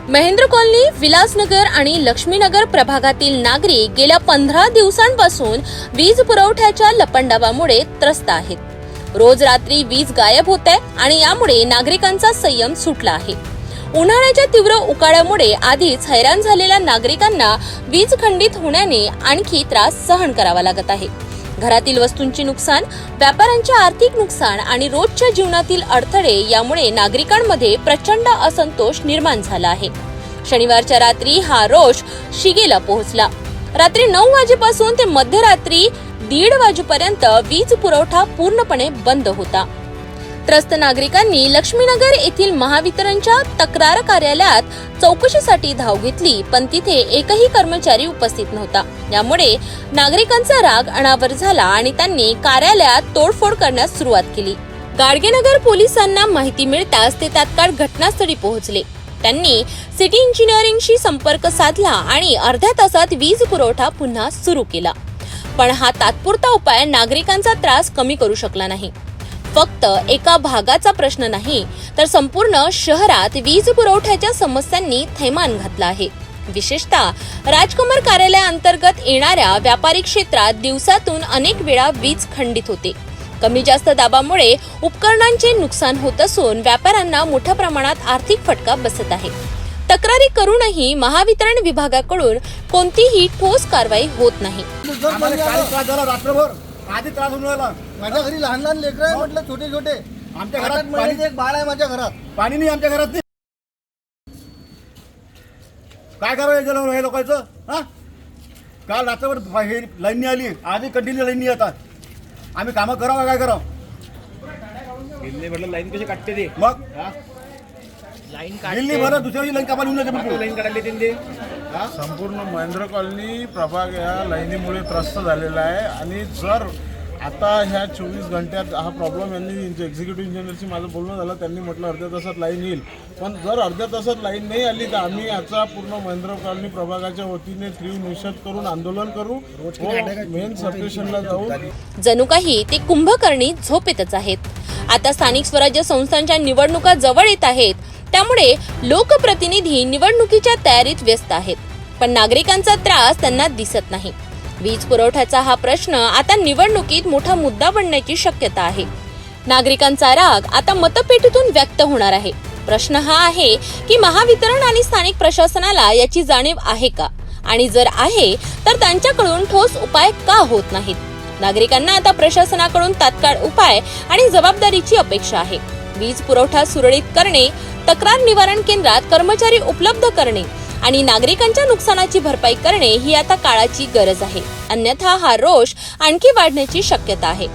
Mahendra colony, Vilasnagar आणि लक्ष्मीनगर प्रभागातील नागरिक गेल्या 15 दिवसांपासून वीज पुरवठ्याच्या लपंडावामुळे त्रस्त आहेत। रोज रात्री वीज गायब होते आणि यामुळे नागरिकांचा संयम सुटला आहे। उन्हाळ्याच्या तीव्र उकाड्यामुळे आधीच हैराण झालेल्या नागरिकांना वीज खंडित होण्याने आणखी त्रास सहन करावा लागत आहे। घरातील वस्तूंची नुकसान, व्यापाऱ्यांचे आर्थिक नुकसान आणि रोजच्या जीवनातील अडथळे यामुळे नागरिकांमध्ये प्रचंड असंतोष निर्माण झाला आहे। शनिवारच्या रात्री हा रोष शिगेला पोहोचला। रात्री 9 वाजेपासून ते मध्यरात्री 1:30 वाजेपर्यंत वीज पुरवठा पूर्णपणे बंद होता। त्रस्त नागरिकांनी लक्ष्मीनगर येथील महावितरणच्या तक्रार कार्यालयात चौकशीसाठी धाव घेतली, पण तिथे एकही कर्मचारी उपस्थित नव्हता। यामुळे नागरिकांचा राग अनावर झाला आणि त्यांनी कार्यालयात तोडफोड करण्यास सुरुवात केली। गाडगेनगर पोलिसांना माहिती मिळताच ते तात्काळ घटनास्थळी पोहोचले। त्यांनी सिटी इंजिनिअरिंगशी संपर्क साधला आणि अर्ध्या तासात वीज पुरवठा पुन्हा सुरू केला। पण हा तात्पुरता उपाय नागरिकांचा त्रास कमी करू शकला नाही। फक्त एका भागाचा प्रश्न नाही, तर संपूर्ण शहरात वीज पुरवठ्याच्या समस्यांनी थैमान घातला आहे। विशेषतः राजकमल कार्यालयाअंतर्गत येणाऱ्या व्यापारी क्षेत्रात दिवसातून अनेक वेळा वीज खंडित होते। कमी जास्त दाबामुळे उपकरणांचे नुकसान होत असून व्यापाऱ्यांना मोठ्या प्रमाणात आर्थिक फटका बसत आहे। तक्रारी करूनही महावितरण विभागाकडून कोणतीही ठोस कारवाई होत नाही। आधी त्रास होऊन राहिला। माझ्या घरी लहान लहान लेकरं आहे, म्हटलं छोटे छोटे। आमच्या घरात पाणी, एक बाळ आहे माझ्या घरात, पाणी नाही आमच्या घरात। काय करावं हे लोकांचं? हा, काल रात्रभर हे लाईन नाही आली, आधी कंटिन्यू लाईन नाही येतात। आम्ही कामं करावं काय करावं? म्हटलं लाईन कशी काटते ते? मग लाईन दिल्ली बरं दुसऱ्या लाईन कापायला येऊन जाते। लाईन काढायला ते संपूर्ण महेंद्र कॉलनी प्रभाग या लाईनीमुळे त्रस्त झालेला आहे। आणि जर आता ह्या 24 घंट्यात हा प्रॉब्लेम यांनी एक्झिक्युटिव्ह इंजिनियरशी माझं बोलणं झालं, त्यांनी म्हटलं अर्ध्या तासात लाईन येईल। पण जर अर्ध्या तासात लाईन नाही आली तर आम्ही याचा पूर्ण महेंद्र कॉलनी प्रभागाच्या वतीने तीव्र निषेध करून आंदोलन करू, मेन सबस्टेशनला जाऊ। जणू काही ते कुंभकर्णी झोपेतच आहेत। आता स्थानिक स्वराज्य संस्थांच्या निवडणुका जवळ येत आहेत, त्यामुळे लोकप्रतिनिधी निवडणुकीच्या तयारीत व्यस्त आहेत, पण नागरिकांचा त्रास त्यांना दिसत नाही। वीज पुरवठ्याचा हा प्रश्न आता निवडणुकीत मोठा मुद्दा बनण्याची शक्यता आहे। नागरिकांचा राग आता मतपेटीतून व्यक्त होणार आहे। प्रश्न हा आहे की महावितरण आणि स्थानिक प्रशासनाला याची जाणीव आहे का, आणि जर आहे तर त्यांच्याकडून ठोस उपाय का होत नाहीत। नागरिकांना आता प्रशासनाकडून तात्काळ उपाय आणि जबाबदारीची अपेक्षा आहे। वीज पुरवठा सुरळीत करणे, तक्रार निवारण केंद्रात कर्मचारी उपलब्ध करणे आणि नागरिकांच्या नुकसानाची भरपाई करणे ही आता काळाची गरज आहे। अन्यथा हा रोष आणखी वाढण्याची शक्यता आहे।